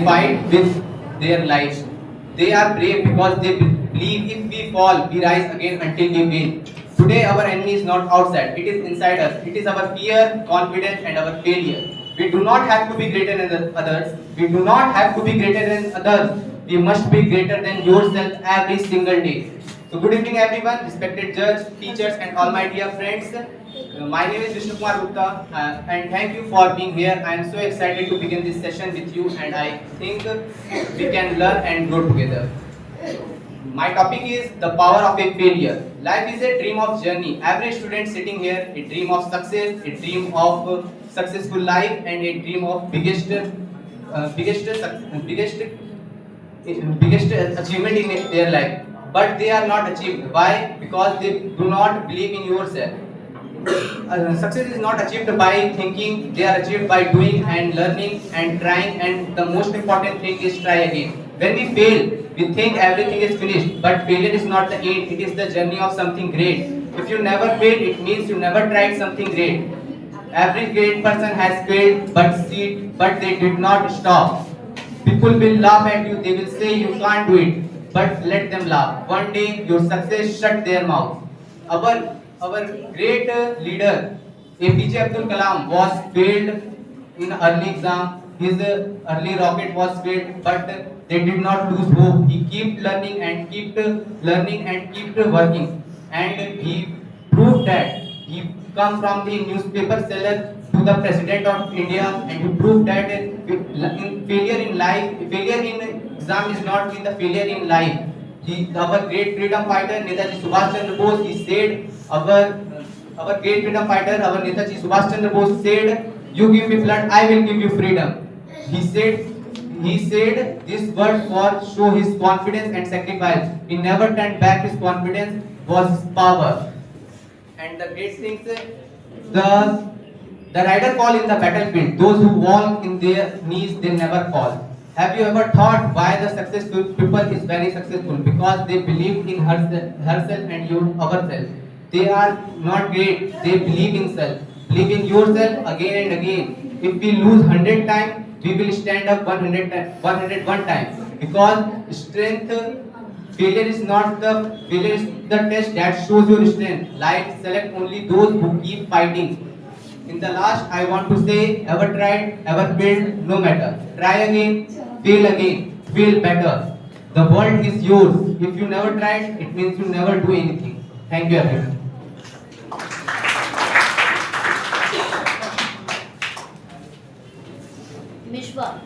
fight with their lives. They are brave because they believe if we fall, we rise again until we win. Today, our enemy is not outside, it is inside us. It is our fear, confidence, and our failure. We do not have to be greater than others. We do not have to be greater than others. We must be greater than yourself every single day. So, good evening, everyone, respected judge, teachers, and all my dear friends. My name is Vishnu Kumar Gupta, and thank you for being here. I am so excited to begin this session with you, and I think we can learn and grow together. My topic is the power of a failure. Life is a dream of journey. Every student sitting here, a dream of success, a dream of successful life, and a dream of biggest achievement in their life. But they are not achieved. Why? Because they do not believe in yourself. Success is not achieved by thinking, they are achieved by doing and learning and trying, and the most important thing is try again. When we fail, we think everything is finished, but failure is not the end, it is the journey of something great. If you never failed, it means you never tried something great. Every great person has failed, but they did not stop. People will laugh at you, they will say you can't do it, but let them laugh. One day your success shut their mouth. Our great leader APJ Abdul Kalam was failed in early exam. His early rocket was failed, but they did not lose hope. He kept learning and kept working, and he proved that he come from the newspaper seller to the president of India, and he proved that in failure in exam is not in the failure in life. Our great freedom fighter Netaji Subhash Chandra Bose, he said, our great freedom fighter, our Netaji Subhash Chandra Bose said, "You give me blood, I will give you freedom." He said, this word for show his confidence and sacrifice. He never turned back. His confidence was his power. And the great things, the rider fall in the battlefield. Those who walk in their knees, they never fall. Have you ever thought why the successful people is very successful? Because they believe in herself and ourselves. They are not great. They believe in self. Believe in yourself again and again. If we lose 100 times, we will stand up 101 times. Because strength, failure is the test that shows your strength. Life select only those who keep fighting. In the last, I want to say, ever tried, ever failed, no matter. Try again, fail better. The world is yours. If you never tried, it means you never do anything. Thank you, everyone. Mishwa.